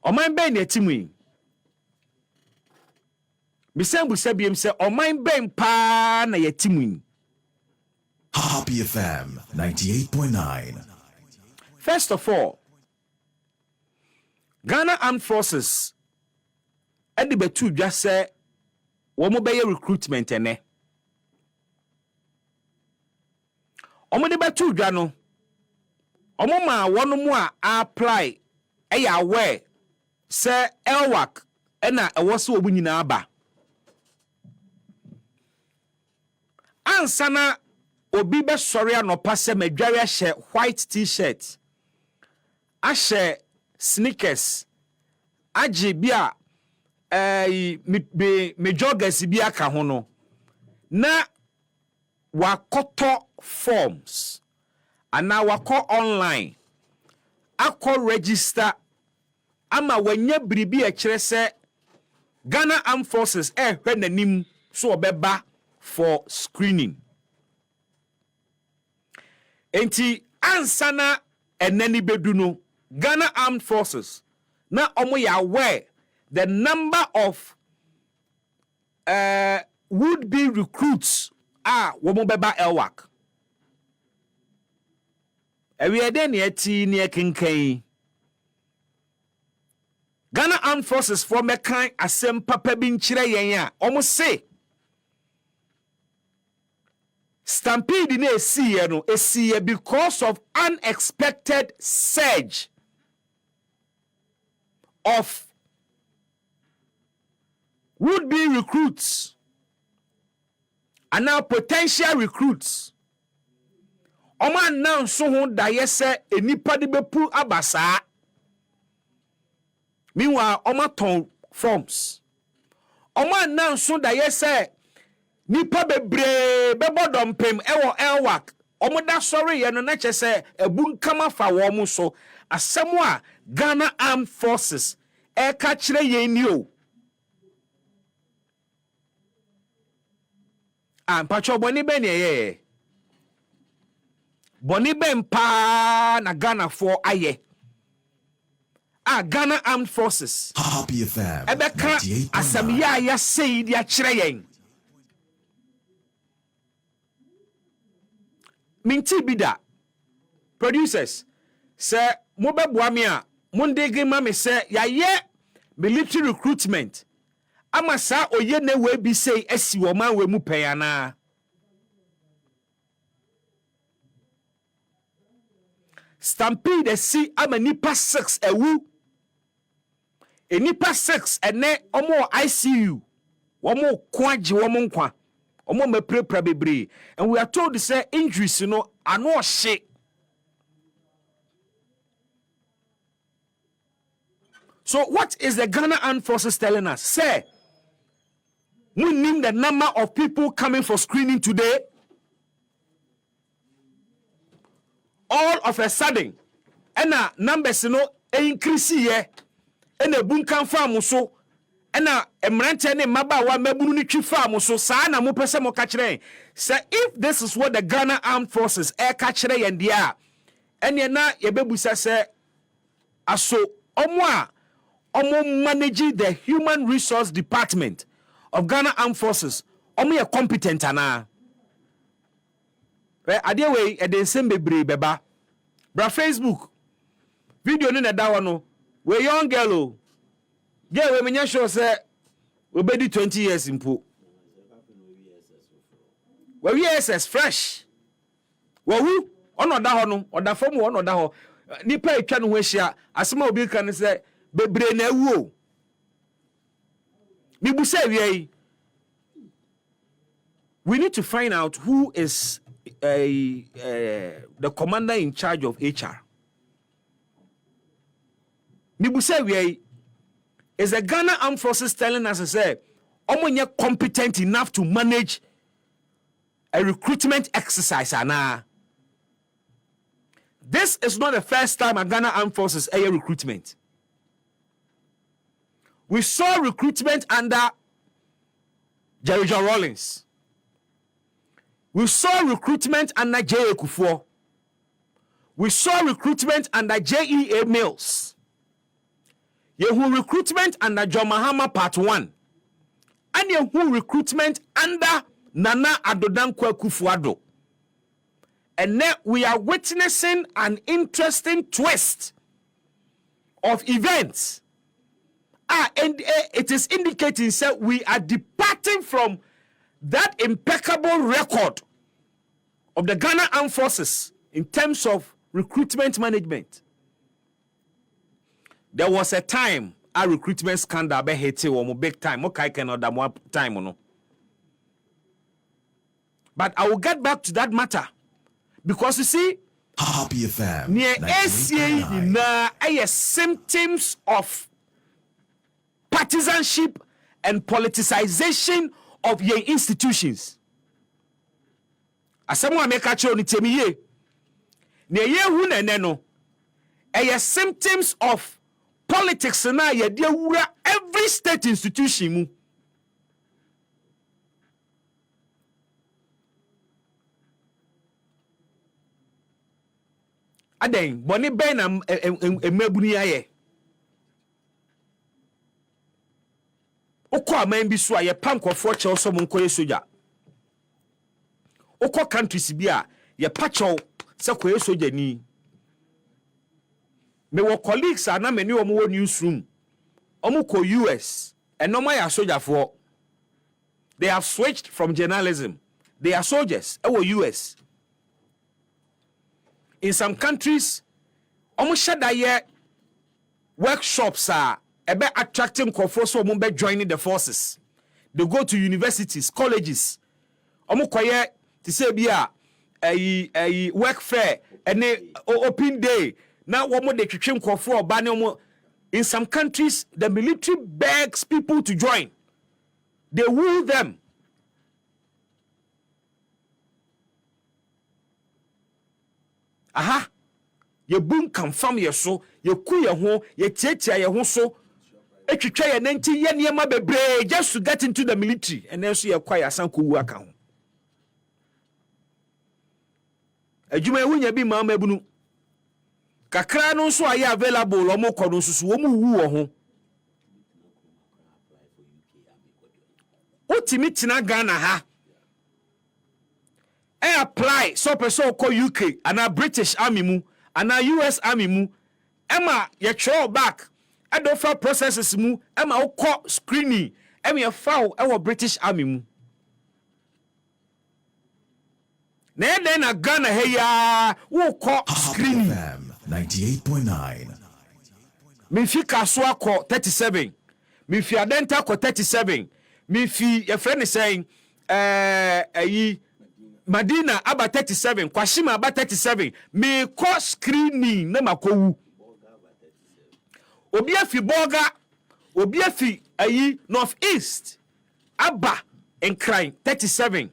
Oman ben yetimu. Misembu sebiem se oman ben pa na yetimu. Happy FM 98.9. First of all, Ghana Armed Forces edi betu dwa se womo beye recruitment ene. Omo de betu dwa no. Omo ma wono mu a apply eya aware se elwak ena ewo se obu nyina aba. Ansana obi be sori anopa se madware ahye white t-shirt. Ahye sneakers. Aje bia me joggers bi aka ho no. Na wakoto forms. Ana wako online. Ako register ama wanya bribi a kire se Ghana Armed Forces hwe nanim so obeba for screening. Enti ansana enani bedu no Ghana Armed Forces na omo ya aware the number of would be recruits womo beba elwak. Ewe de ne ati ne kenkan Ghana Armed Forces for mekan asem papa bi nkire yen a omo se stampede na esiye because of unexpected surge of would-be recruits and now potential recruits. Oma announce ho da yese enipa de bepu abasa. Meanwhile, oma ton forms. Oma announce da yese nipa bebre bebodom pem ewo elwak. Omo da sorry ye no na chese ebunkama fa wo mu so asemo a Ghana Armed Forces ka kire ye ni o. Pacho boni be ne ye. Boni ben pa na Ghana for aye. Ghana Armed Forces. Happy FM. Ebeka asem ya sei dia kire yen. Minti bida. Producers say mo beboa me a mo ndege ma me say ya ye military recruitment. Ama sa oye na we bi say asi wo man we mu peyana. Stampede si ama nipa 6 ewu. Nipa 6 ene omo ICU. Omo kwaji omo nkwa. Omo meprepra bebre. And we are told to say injuries ano shit. So what is the Ghana Armed Forces telling us? Say, we name the number of people coming for screening today. All of a sudden, numbers increase here. And a bunkan farm so. Ena emrante ne mabawa mabunu ni twifa mo so saa na mo pese mo ka kire say if this is what the Ghana Armed Forces ka kire yen dia ene na yebebusa say aso omo manage the Human Resource Department of Ghana Armed Forces omo ye competent ana ade we e de nsem bebre beba bra Facebook video ni na da no we young girl o. Yeah, we menya sure say we be 20 years impo. We SS fresh. We who ono da ho no, oda fam ono da ho. Nipa etwa no ho ahia, asema obi kan say bebre na ewu o. Mi bu say we need to find out who is the commander in charge of HR. Mi bu say we is the Ghana Armed Forces telling us to say, omonye competent enough to manage a recruitment exercise? This is not the first time a Ghana Armed Forces a recruitment. We saw recruitment under Jerry John Rawlings. We saw recruitment under J.A. Kufuor. We saw recruitment under J.E.A. Mills. Yehu recruitment under John Mahama part 1. And yehu recruitment under Nana Adodan Kwaku-Addo. And now we are witnessing an interesting twist of events. And it is indicating that we are departing from that impeccable record of the Ghana Armed Forces in terms of recruitment management. There was a time a recruitment scandal be hit or big time. Okay, cannot that one time or no. But I will get back to that matter because you see, Happy FM. near ACA na symptoms of partisanship and politicization of your institutions. Asamu ameka cho ni temiye. Near ye hu na no. Symptoms of politics na ye de wura every state institution mu. Aden boni ben na emabuni aye. Oko aman bi so aye pankofo che so mon koye soja. Oko countries bi a ye pacho se koye soja ni. Me wo colleagues ana me ni omo wo newsroom. Omo ko US and no my soja for. They have switched from journalism. They are soldiers. US. In some countries, almost workshops are about attracting conforce so joining the forces. They go to universities, colleges. Omukoye to say a work fair and open day. Now one they kitchen confor banner. In some countries, the military begs people to join. They woo them. Aha, ye boom confirm ye so, ye ku ye ho, ye tietia ye ho so, etwitwa ye nanti ye niema bebre just to get into the military, and then so ye kwa asan ko wu aka ho. Adwuma ewu nya bi ma mabunu. Kakra no so aye available o mo kono susu wo mu wu wo ho. Otimi tina Ghana ha. I apply so person call UK and a British Army mu and a US Army mu. Emma ye throw back. I don't file processes mu. Emma call screening. Emma ye file our British Army mu. Then a Ghana hey ya who call screening. 98.9. Me fi kaswa call 37. Me fi adenta call 37. Me fi your friend is saying Madina aba 37, Kwashima aba 37. Me ko screening na makowu. Obi afi Boga, obi afi ayi North East. Aba Nkran 37.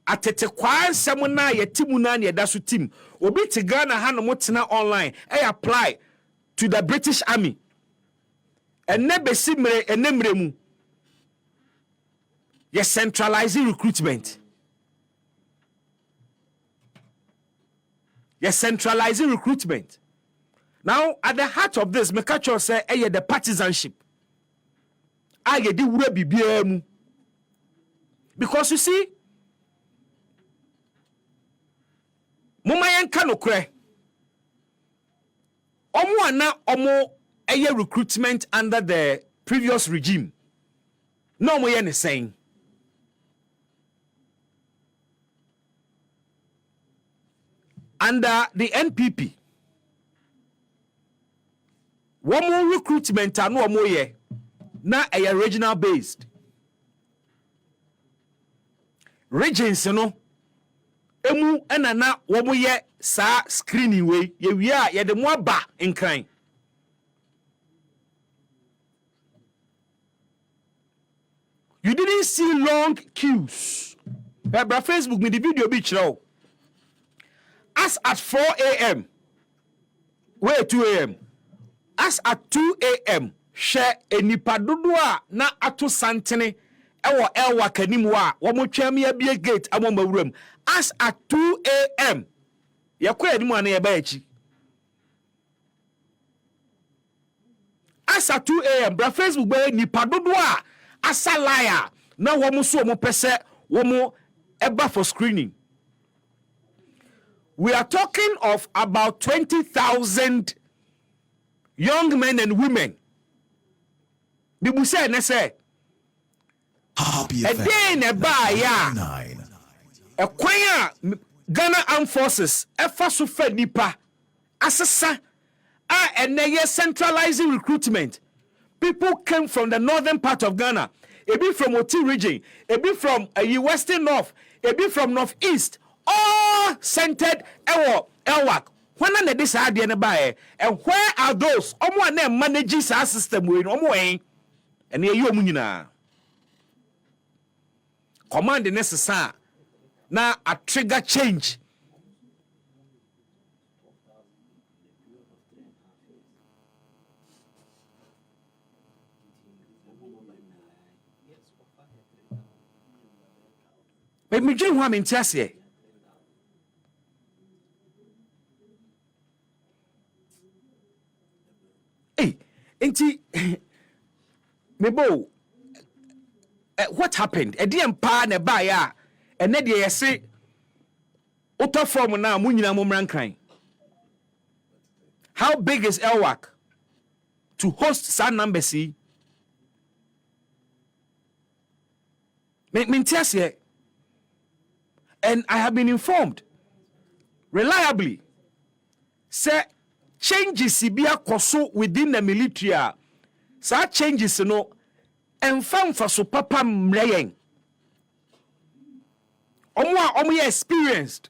Atete kwa nsɛm na yetimu na ne da so team. Obi te Ghana ha no motena online. Apply to the British Army. Enne besi mere enemre mu. You're centralizing recruitment. You're centralizing recruitment. Now, at the heart of this, Mekacho say, the partisanship. Di wura bibia mu. Because you see, Mama yenka no kre. Omo ana omo recruitment under the previous regime. No mo yen saying. Under the NPP, one more recruitment and one more year, now a regional based. Regions, you know, emu enana one more year sa screening way, ye are the more ba in crime. You didn't see long queues. But Facebook me the video beach now. As at 4 a.m. Wait 2 a.m. As at 2 a.m. Share enipa dodoa na ato santene ewo elwa kanimu a womo twam ya bie gate amo mawuram. As at 2 a.m. Yakwa enimu ana ye ba echi. just at 2 a.m. bra Facebook be nipa dodo a asa liar na womo so womo pese womo eba for screening. We are talking of about 20,000 young men and women. Bibu say ne say Happy a day in a bar ya 9. a kwanya Ghana Armed Forces efa so fa nipa asesa and they centralizing recruitment. People came from the northern part of Ghana, a bit from Oti region, a bit from Western North, a bit from Northeast, all centered Elwak. When are this idea and where are those? Omo na manage our system we omo and you munina. Command the necessary na a trigger change. But me dream one in Tiasie. Hey, enti me bo. What happened? A DM pa ne ba ya. And then they say, "Uto form na munyina mumrankran." How big is Elwak to host San Embassy? Mintiasie. And I have been informed reliably. Say changes ibia koso within the military. Sa changes no enfam for so papa mreyen. Omo ye experienced.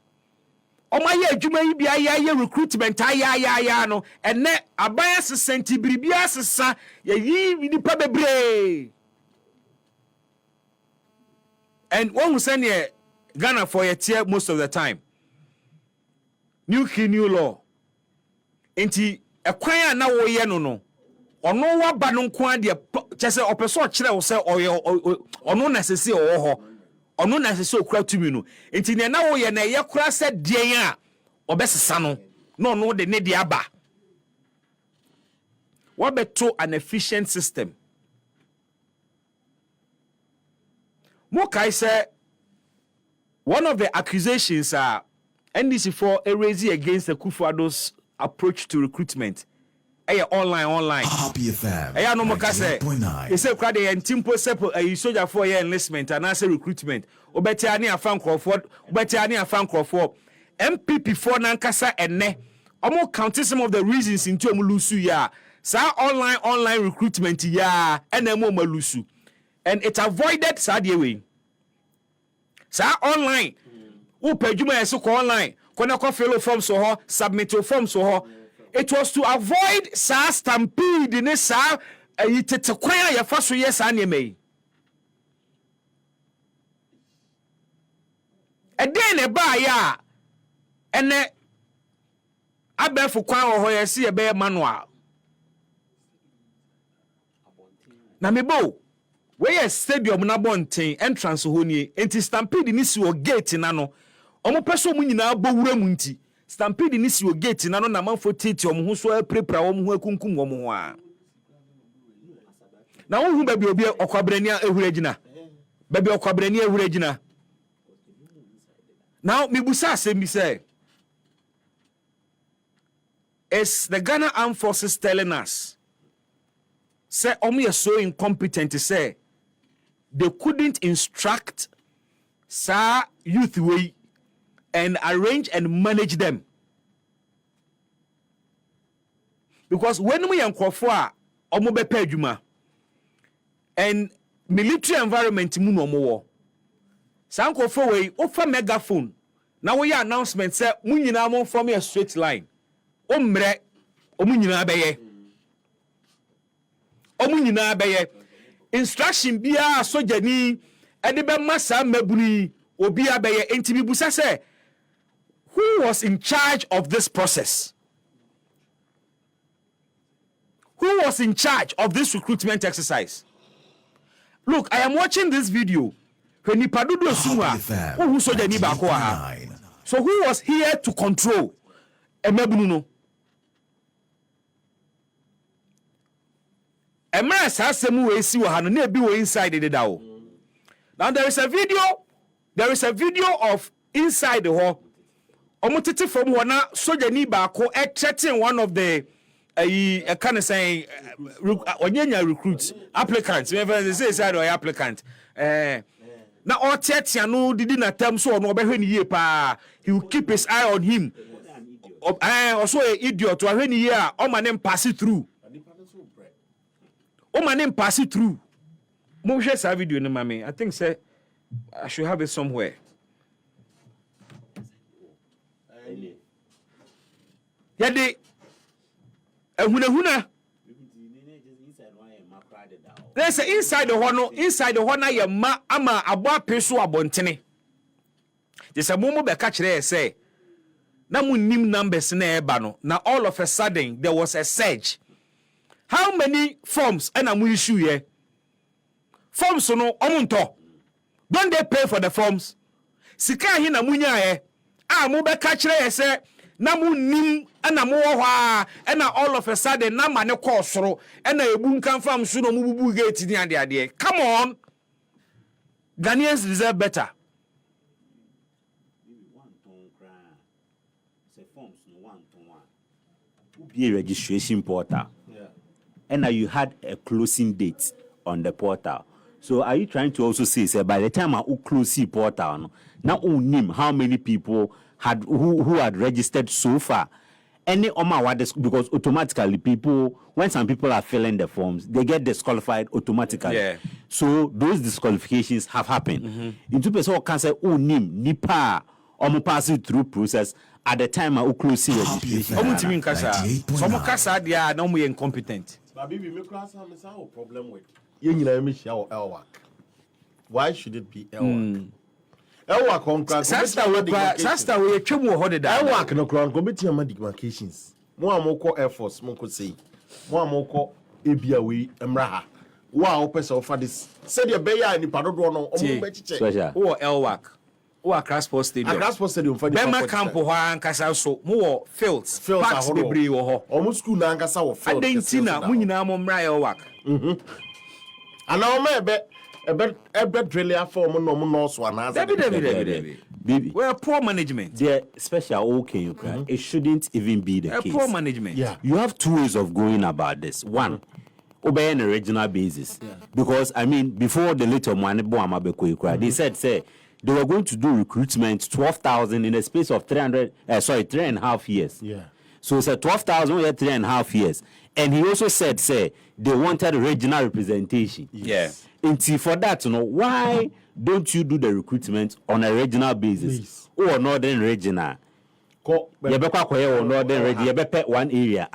Omo ye adwuma yi bia ya recruitment ya no ene abaya senti biribia sesa ye yi nipa bebre. And one who send ye Ghana for a tier most of the time. New key, new law. Inti a kwaya na wo ye no. Ono wa ba no kwa de chese opeso kire wo se ono necessary wo ho. Ono necessary okura tumi no. Inti ne na wo ye na ye kura se den a obesesa no. No no de ne de aba. What beto an efficient system. Mo kai say one of the accusations are NDC4 raising against the Kufuado's approach to recruitment. Online. Happy FM. No more say. They say crowd and timpo sepo a soldier for year enlistment and answer recruitment. Obetiani a fan Crawford. MPP for Nankasa and ne. Omo counting some of the reasons into Mulusu ya. Sa online recruitment ya and emo Malusu. And it avoided Sadia way. Sa online. Who pay you my so online? Kona ko fill forms so ho, submit your forms so ho. It was to avoid sa stampede in sa itete kwaya ya faso yes anyeme. E den e ba ya ene abefu kwan ho yes e be manual. Na mebo we yes stadium na bonten entrance ho ni enti stampede ni si o gate na no omo peso mu nyina bowura mu nti stampede ni si o gate na no na manfo tete omo ho so aprepra omo ho akunkum omo ho a na wo hu ba bi obi okwabrani ehura gina ba bi okwabrani ehura gina now mibusa asem bi say is the Ghana Armed Forces telling us say omo ye so incompetent to say they couldn't instruct sa youth way and arrange and manage them. Because when we yankofo a omo be pa adwuma and military environment mu no omo wo sa nkofo we ofa megaphone na we announcement say mu nyina mo form a straight line o mre omu nyina beye instruction bia sojani ede be masa mabuni obi abeye enti bibusa say who was in charge of this process? Who was in charge of this recruitment exercise? Look, I am watching this video. When Nipadudu Suma, who sojani bako aha. So who was here to control Emebunu? Emra sasem we si wo ha no na ebi wo inside the dawo. Now there is a video of inside the hall. Omotete from one soldier ni baako chatting one of the kind of saying onyanya recruits applicants. Whenever say side or applicant. Na otetia no didi na term so no obehwe ni ye pa. He will keep his eye on him. Also a idiot to ahwe ni ye a o ma nem pass it through. O ma nem pass it through. Mo share sa video no mama. I think say I should have it somewhere. Yade ehunahuna. There's inside the one na ma ama abo apeso abontene. Just a momo be catch there say na munnim numbers na eba no. Na all of a sudden there was a surge. How many forms and am issue here? Forms no omunto. Don't they pay for the forms? Sika hi na munya ye. Mo be catch there say na munnim ana mo ho a na all of a sudden na ma ne call soro na ebu nkan fam so no mububu gate ni ade. Come on. Ghanaians deserve better. Be a registration portal. And now you had a closing date on the portal. So are you trying to also say by the time I close the portal, now name how many people had who had registered so far? Any because automatically people, when some people are filling the forms, they get disqualified automatically. Yeah. So those disqualifications have happened. Into person can say name nipa pass it through process at the time I close the registration. Omutimi nkasa. Some kasa dia na omo incompetent. Baby, me class have a problem with. You know me share LWAC. Why should it be LWAC? LWAC on Sasta we twemu ho de da. LWAC no crown committee on demarcations. Mo amoko Air Force mo ko say. Mo amoko ebia we emra. Wa opese offer this. Say the beya ni padodo no omo be chiche. Wo LWAC. Wo Accra Sports Stadium. Accra Sports Stadium for the Bema camp ho ankasa so. Mo wo fields. Parks bebre wo ho. Omo school na ankasa wo field. Adentina mo nyina mo mra LWAC. Ana o me ebe drill form no no so anaza. Baby. We're poor management. The special okay, it shouldn't even be the case. Poor management. Yeah. You have two ways of going about this. One, obey on a regional basis. Because I mean, before the little money they said say they were going to do recruitment 12,000 in a space of 3.5 years. Yeah. So it's a 12,000 over 3.5 years. And he also said, say, they wanted regional representation. Yeah. And for that, why don't you do the recruitment on a regional basis or northern regional? Northern region, one area,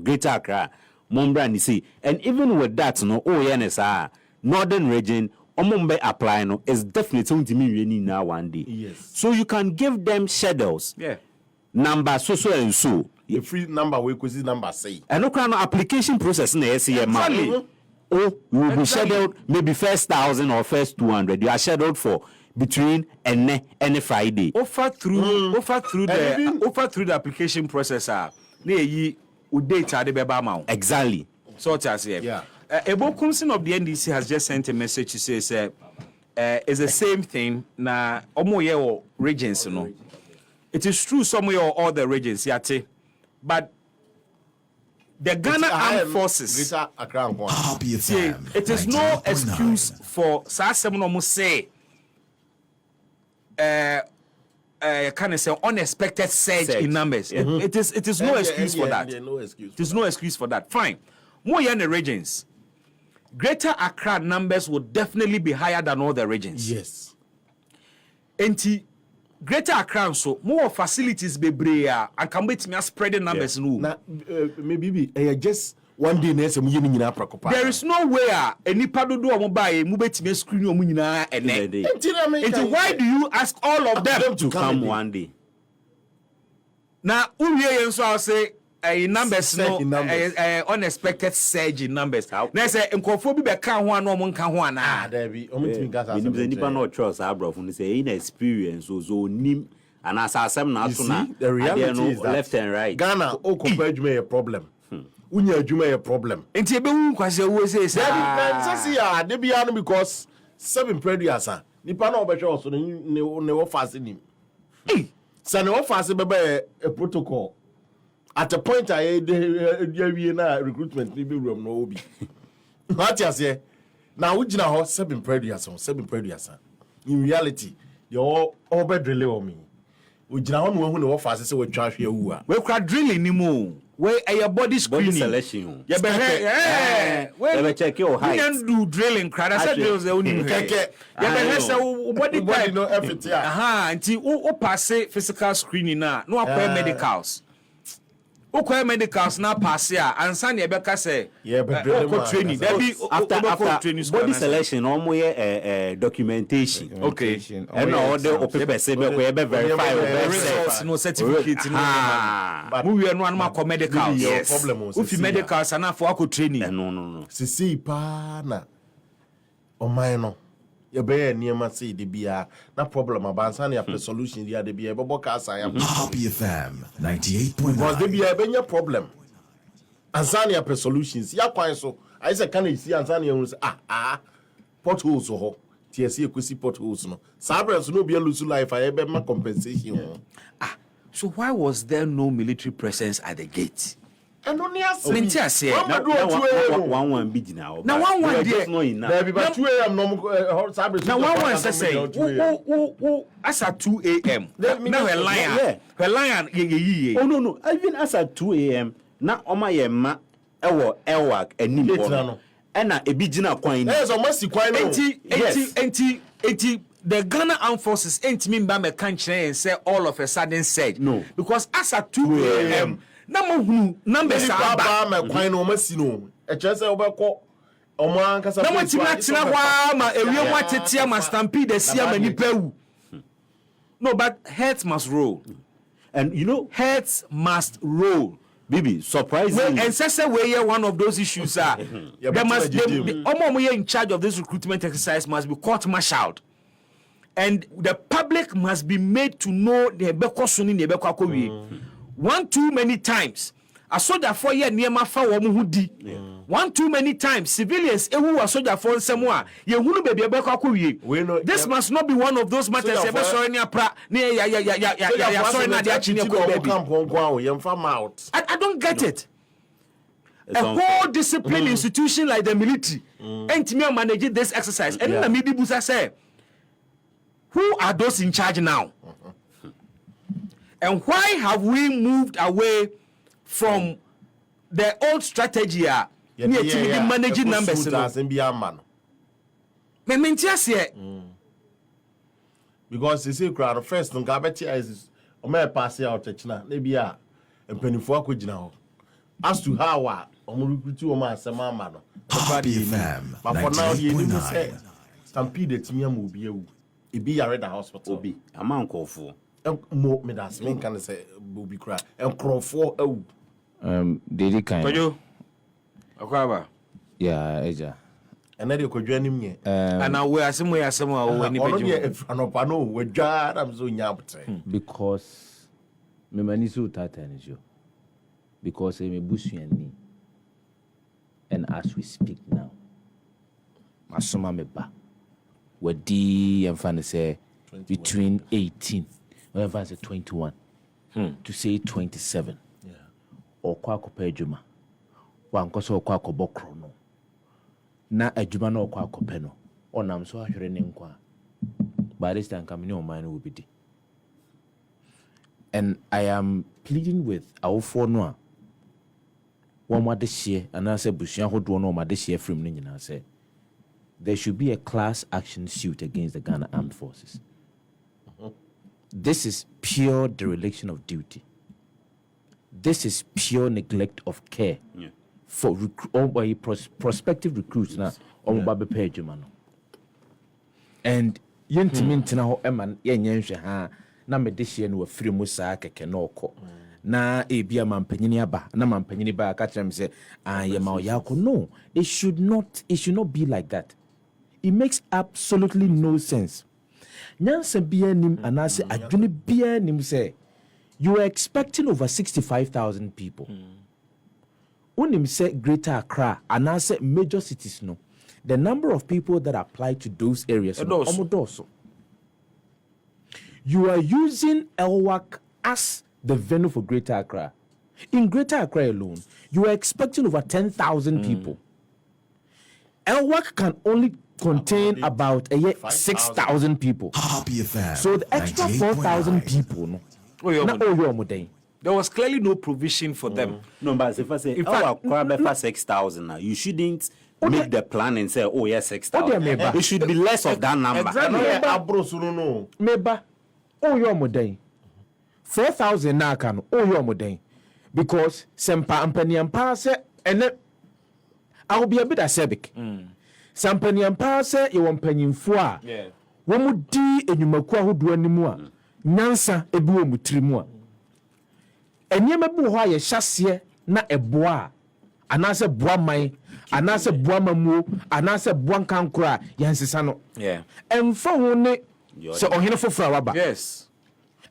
Greater Accra, Mombra, and see. And even with that, northern region, Omumbe apply is definitely going to mean now one day. Yes. So you can give them schedules. Yeah. Number so and so. The free number we could see number say. And no kind of application process in the SCM. Oh, you will be scheduled maybe first 1,000 or first 200. You are scheduled for between any Friday. Offer through the application process. Data the beba mount. Exactly. So that's it. Yeah. Ebo Kumsin of the NDC has just sent a message to say it's the same thing na omo ye o regions no. It is true somewhere or all the regions yate, but the Ghana Armed Forces, it is no excuse for Sasem almost say kind of say unexpected surge in numbers. It is no excuse for that. It is no excuse for that. Fine. More in the regions. Greater Accra numbers will definitely be higher than all the regions. Yes. And Greater Accra so more facilities be brea and can wait me spreading numbers no. Now maybe just one day next there is no way any padodo or mobile move me screen or munina and why do you ask all of them to come one day? Now so I'll say numbers no unexpected surge in numbers. Now say nkofo bi be kan ho no mo nka ho ana. There be omitimi gas as. Nipa no trust abrof no say in experience so nim and as asem na so na the reality is that left and right. Ghana o compare me a problem. unya adwuma a problem. Enti ebe wu kwase wo say say. Say ya de bia no because 7 preduasa. Nipa na obehwe oso ne wo fast nim. Say ne wo fast be a protocol. At a point I dey na recruitment ni be room no obi. What you say? Now we gina ho 7 preduasa. In reality, you all bedrele o me. We gina ho no hu ne wo fast say we twa hwe awu a. We kwa drilling ni mo. We your body screening. Body selection. You be check your height. We can do drilling. Crowd. I said drills. You be body type. No everything. Until o pass physical screening na. No acquire medicals. O medicals na pass ya. Ansa na ebeka say. Training. After training body selection, almost documentation. Okay. And all the paper say be verify results, no certificate, no. We are no more medicals. Yes. If medicals na for ako training. No. Sisi pa na. O man no. You be niema say de bia na problem abansa na your solution dia de bia be boka asa ya. Happy FM 98.9. Because de bia be nya problem. Ansa na your solutions ya kwan so. I say can you see ansa na you say potholes ho. TSC ekusi potholes no. Sabres no be lose life I be ma compensation. So why was there no military presence at the gate? And only as Mintia say one big now. Now one there. There be 2 a.m. no Sabres. Now one say as at 2 a.m. Now a lion ye. Oh no. Even as at 2 a.m. na oma ye ma ewo ewak anim no. E na ebi gina kwan ni. Eh so must kwan no. Enti the Ghana Armed Forces ain't mean by me country and say all of a sudden said no. Because as at 2 a.m. Numbers are bad. Me kwan no masi no. E chese obekọ omo ankasa. Na mo tina wa ma ewie mo tetia ma stampede sia ma nipa wu. No, but heads must roll. And you know, heads must roll. Baby, surprisingly. And say we are one of those issues are. There must be in charge of this recruitment exercise must be court-martialed. And the public must be made to know the bekosuni ne bekwakowie. One too many times. A soldier for year near my fa di. One too many times civilians who are soldier for somewhere. Ye hunu baby bekwakowie. This must not be one of those matters. Sorry near pra near sorry na dia chinya ko baby. I don't get it. A whole discipline institution like the military ain't me managing this exercise. And then the media busa say, who are those in charge now? And why have we moved away from the old strategy? Managing numbers. Because you see, crowd first, no garbage is a mere pass out at China, maybe and penny for now. As to how recruit to my Samama, Happy FM. But for now, you didn't say stampede to me will be a be a red hospital. Be a man call for. More me that's me can say booby cry and crow for Didi kind. Kojo. Akwaba. Yeah, Eja. And then you could join him. And now we are somewhere when you we jar I'm so nyapte. Because me manisu tatanijo. Because me busu ni. And as we speak now, masoma me ba. Wadi and fan say between 18, whatever say 21, to say 27. Yeah. Or kwako pejuma. Wankoso kwako bokro no. Na ejuma no kwako peno. Or nam so ahwere ne nkwa. By this time coming on mine will be di. And I am pleading with our four noa. One more this year, and I said Bushian who do no my this year from Nina say. There should be a class action suit against the Ghana Armed Forces. This is pure dereliction of duty. This is pure neglect of care for prospective recruits now. And yentiminti na ho eman yenyenhwe ha na me de hye no afiri mu saa keke na okọ na ebia mampanyini aba na mampanyini ba ka kyerem say yema oyako. No, it should not be like that. It makes absolutely no sense. Nyansa bia nim anase adwene bia nim say you are expecting over 65,000 people. unim say Greater Accra and I say major cities no. The number of people that apply to those areas no, omodoso. You are using LWAC as the venue for Greater Accra. In Greater Accra alone, you are expecting over 10,000 people. LWAC can only contain about 6,000 people. Happy FM. So the extra 4,000 people, no. There was clearly no provision for them. No, but if I say, for 6,000 now, you shouldn't make the plan and say, oh, yes, 6,000. It should be less of that number. Exactly. Meba, oh, you're modern. 4,000 now can, oh, you're modern. Because Sempa Ampani and Pass, and I will be a bit acerbic. Sampani and Pass, you want penny for. One would D and you makwa who do any more. Nansa, a boom with 3 more. And you may be why a chassis, not a bois. And I said, bois my, and I said, bois mamu, and I said, bois can cry, Yansano. Yeah. And for one, so on here for flower. Yes.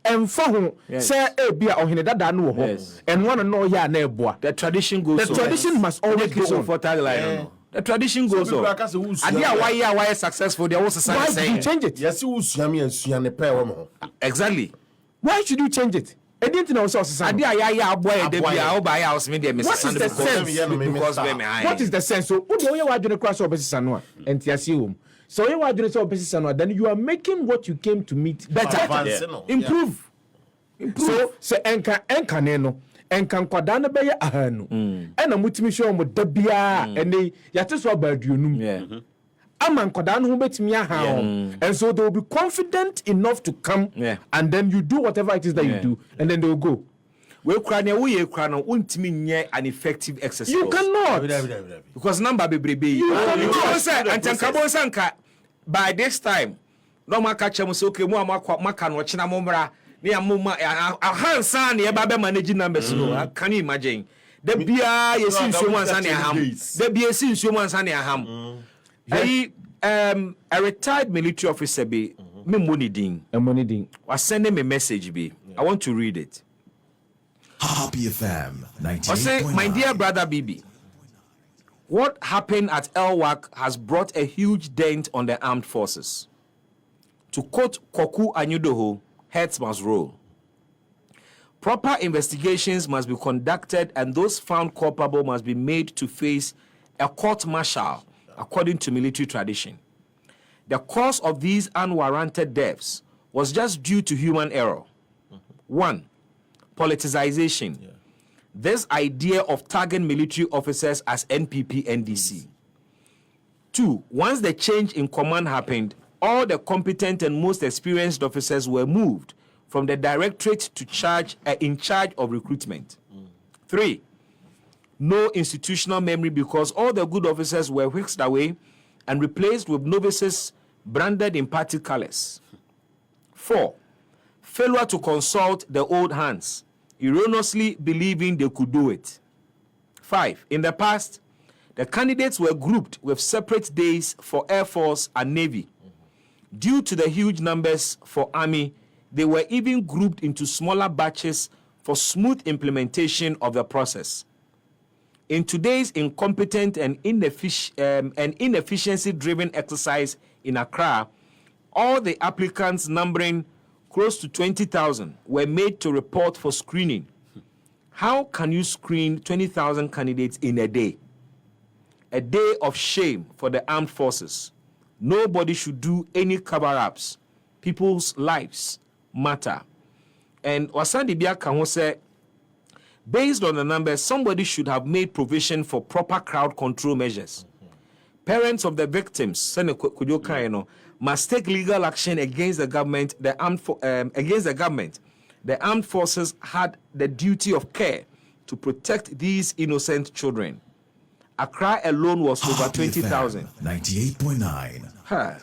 And for whom say a beer or hinted that no Yes. and one and no ya neighbor. The tradition goes The on. tradition must always go on. For tagline. The tradition goes on. And yeah, why successful? There was a Why sign did you change it? Yes, you Siami and Siane Pair. Exactly. Why should you change it? I didn't know so. Yeah, boy, they be out by house. What is the sense? What is the sense? So, what do you want to cross over Sanua and Tiasium? So, you want to cross over Sanua, then you are making what you came to meet better. Improve. So enka neno enka nkwadaa no bɛyɛ ahanu ɛna mutimi hwɛ ɔmo da biara ɛne yɛte so aba aduonum ama nkwadaa no ho bɛtumi aha and so they will be confident enough to come and then you do whatever it is that you do and then they will go. We kura ne we kura no untimi nye an effective exercise. You cannot because number bebrebe. You say antankabo sanka by this time no maka chem say okay mu amaka no china momra ne amuma ahansa ne eba be manage numbers no can you imagine the bia yesi nsuo ansa ne aham the bia yesi nsuo ansa ne aham a retired military officer be me money din was sending me message be I want to read it. Happy FM 98.9. I say, my dear brother Bibi, what happened at LWAC has brought a huge dent on the armed forces. To quote Koku Anyudoho, heads must roll. Proper investigations must be conducted and those found culpable must be made to face a court-martial according to military tradition. The cause of these unwarranted deaths was just due to human error. 1. Politicization. This idea of tagging military officers as NPP NDC. 2. Once the change in command happened, all the competent and most experienced officers were moved from the directorate to in charge of recruitment. 3. No institutional memory because all the good officers were whisked away and replaced with novices branded in party colors. 4. Failure to consult the old hands, erroneously believing they could do it. 5. In the past, the candidates were grouped with separate days for Air Force and Navy. Due to the huge numbers for Army, they were even grouped into smaller batches for smooth implementation of the process. In today's incompetent and inefficiency-driven exercise in Accra, all the applicants numbering close to 20,000 were made to report for screening. How can you screen 20,000 candidates in a day? A day of shame for the armed forces. Nobody should do any cover-ups. People's lives matter. And Wasandi Biakaho said, based on the numbers, somebody should have made provision for proper crowd control measures. Parents of the victims, must take legal action against the government. The armed forces had the duty of care to protect these innocent children. Accra alone was over 20,000. 98.9.